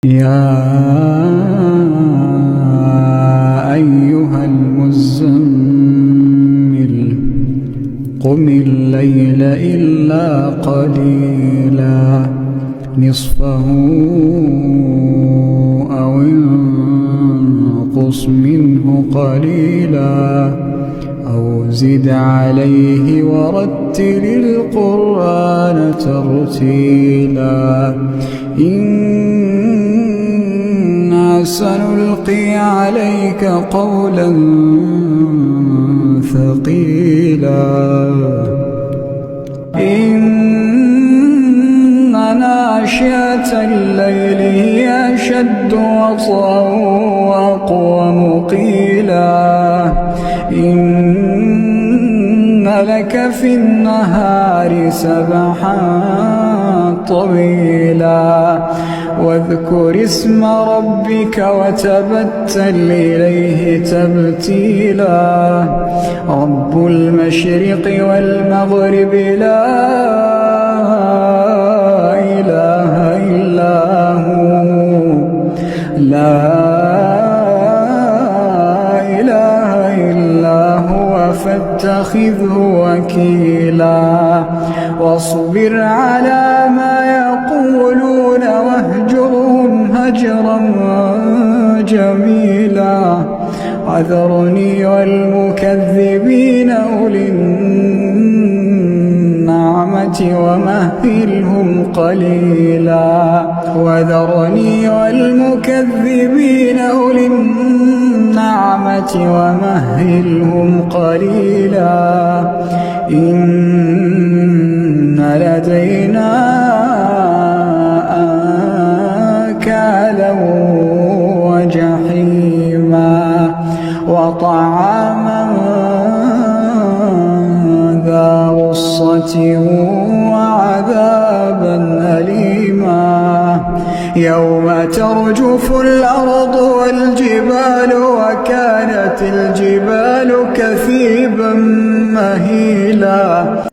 يا أيها المزمل قم الليل إلا قليلا نصفه أو انقص منه قليلا أو زد عليه ورتل القرآن ترتيلا إنا سنلقي عليك قولا ثقيلا إن ناشئة الليل هي أشد وطئا وأقوم قيلا إن لك في النهار سبحا طويلا واذكر اسم ربك وتبتل إليه تبتيلا رب المشرق والمغرب لا إله إلا هو فاتخذه وكيلا واصبر على ما يقولون واهجرهم هجرا جميلا وذرني والمكذبين أولي النعمة ومهلهم قليلا وذرني والمكذبين أولي النعمة ومهلهم قليلا إن لدينا أنكالا وجحيما وطعاما ذا غصة وعذابا أليما يوم ترجف الأرض والجبال وكانت الجبال كثيبا مهيلا